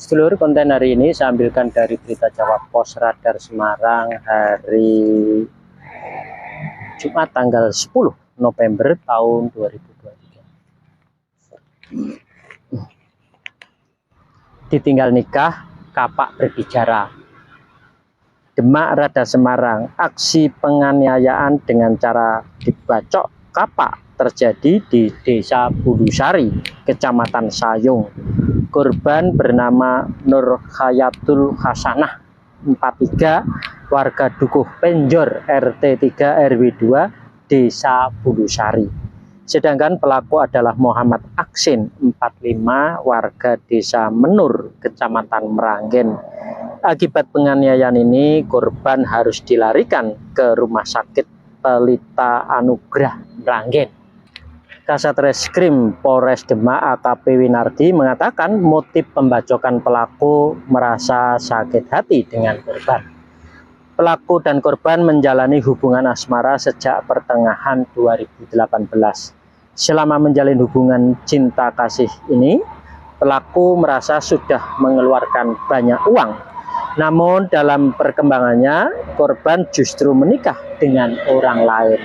Sedulur, konten hari ini saya ambilkan dari Berita Jawa Pos Radar Semarang hari Jumat tanggal 10 November tahun 2023. Ditinggal nikah, kapak berbicara. Demak Radar Semarang, aksi penganiayaan dengan cara dibacok kapak terjadi di Desa Bulusari, Kecamatan Sayung. Korban bernama Nur Khayatul Hasanah 43, warga Dukuh Penjor, RT 3 RW 2, Desa Bulusari. Sedangkan pelaku adalah Muhammad Aksin 45, warga Desa Menur, Kecamatan Meranggen. Akibat penganiayaan ini, korban harus dilarikan ke Rumah Sakit Pelita Anugrah Meranggen. Kasat Reskrim Polres Demak AKP Winardi mengatakan motif pembacokan pelaku merasa sakit hati dengan korban. Pelaku dan korban menjalani hubungan asmara sejak pertengahan 2018. Selama menjalin hubungan cinta kasih ini, pelaku merasa sudah mengeluarkan banyak uang. Namun dalam perkembangannya, korban justru menikah dengan orang lain.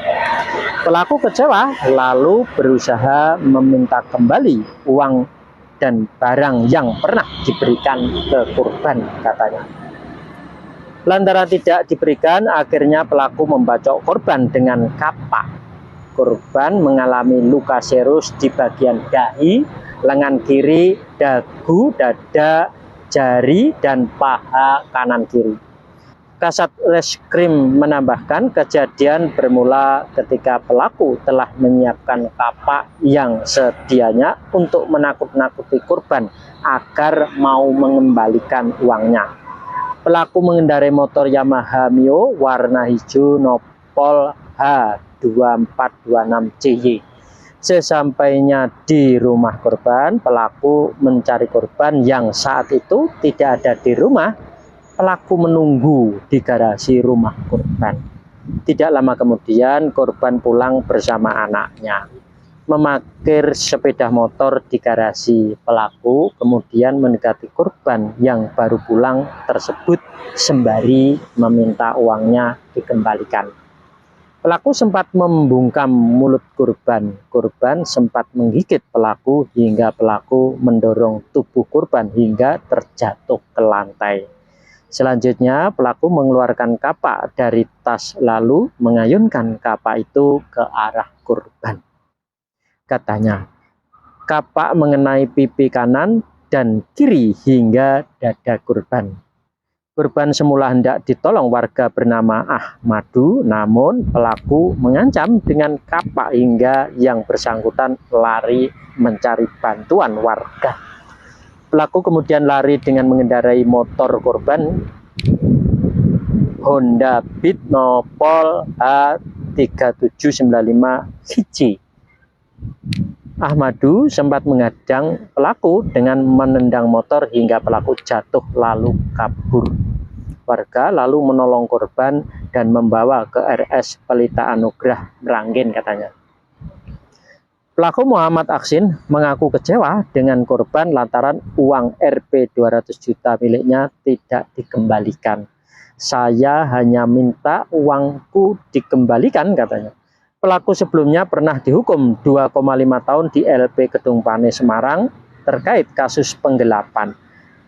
Pelaku kecewa lalu berusaha meminta kembali uang dan barang yang pernah diberikan ke korban, katanya. Lantaran tidak diberikan, akhirnya pelaku membacok korban dengan kapak. Korban mengalami luka serius di bagian dahi, lengan kiri, dagu, dada, jari, dan paha kanan kiri. Kasat Reskrim menambahkan kejadian bermula ketika pelaku telah menyiapkan kapak yang sedianya untuk menakut-nakuti korban agar mau mengembalikan uangnya. Pelaku mengendarai motor Yamaha Mio warna hijau nopol H2426CY. Sesampainya di rumah korban, pelaku mencari korban yang saat itu tidak ada di rumah. Pelaku menunggu di garasi rumah korban. Tidak lama kemudian korban pulang bersama anaknya. Memarkir sepeda motor di garasi pelaku, kemudian mendekati korban yang baru pulang tersebut sembari meminta uangnya dikembalikan. Pelaku sempat membungkam mulut korban. Korban sempat menggigit pelaku hingga pelaku mendorong tubuh korban hingga terjatuh ke lantai. Selanjutnya, pelaku mengeluarkan kapak dari tas lalu mengayunkan kapak itu ke arah korban. Katanya, kapak mengenai pipi kanan dan kiri hingga dada korban. Korban semula hendak ditolong warga bernama Ahmadu, namun pelaku mengancam dengan kapak hingga yang bersangkutan lari mencari bantuan warga. Pelaku kemudian lari dengan mengendarai motor korban Honda Beat nopol H3795 Ahmadu sempat menghadang pelaku dengan menendang motor hingga pelaku jatuh lalu kabur. Warga lalu menolong korban dan membawa ke RS Pelita Anugrah Meranggen, katanya. Pelaku Muhammad Aksin mengaku kecewa dengan korban lantaran uang Rp 200 juta miliknya tidak dikembalikan. Saya hanya minta uangku dikembalikan, katanya. Pelaku sebelumnya pernah dihukum 2,5 tahun di LP Kedung Pane Semarang terkait kasus penggelapan.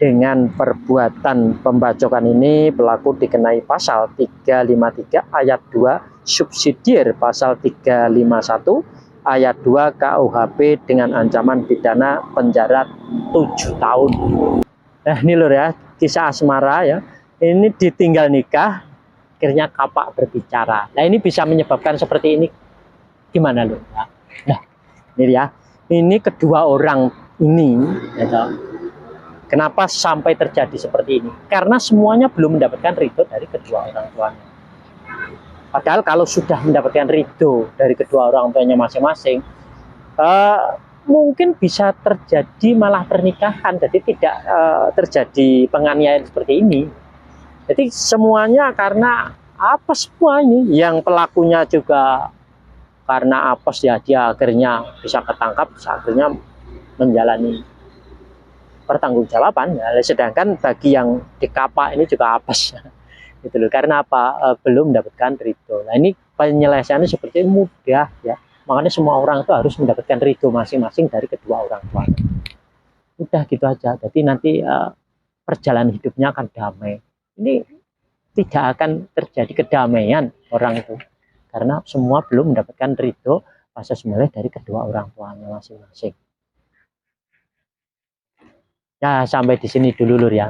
Dengan perbuatan pembacokan ini, pelaku dikenai pasal 353 ayat 2 subsidiar pasal 351 ayat 2 KUHP dengan ancaman pidana penjara 7 tahun. Nah, ini lur ya, kisah asmara ya. Ini ditinggal nikah, akhirnya kapak berbicara. Nah, ini bisa menyebabkan seperti ini. Gimana lur ya? Nah, ini ya. Ini kedua orang ini ya, kenapa sampai terjadi seperti ini? Karena semuanya belum mendapatkan ridho dari kedua orang tuanya. Padahal kalau sudah mendapatkan ridho dari kedua orang tuanya masing-masing, mungkin bisa terjadi malah pernikahan. Jadi tidak terjadi penganiayaan seperti ini. Jadi semuanya karena apa semua ini? Yang pelakunya juga karena apes ya, dia akhirnya bisa ketangkap, bisa akhirnya menjalani pertanggungjawaban. Ya. Sedangkan bagi yang dikapak ini juga apes. Gitu loh. Karena apa? Belum mendapatkan ridho. Nah ini penyelesaiannya seperti mudah ya. Makanya semua orang itu harus mendapatkan ridho masing-masing dari kedua orang tuanya. Udah gitu aja. Jadi nanti perjalanan hidupnya akan damai. Ini tidak akan terjadi kedamaian orang itu. Karena semua belum mendapatkan ridho proses mulai dari kedua orang tuanya masing-masing. Ya, sampai di sini dulu Lur ya.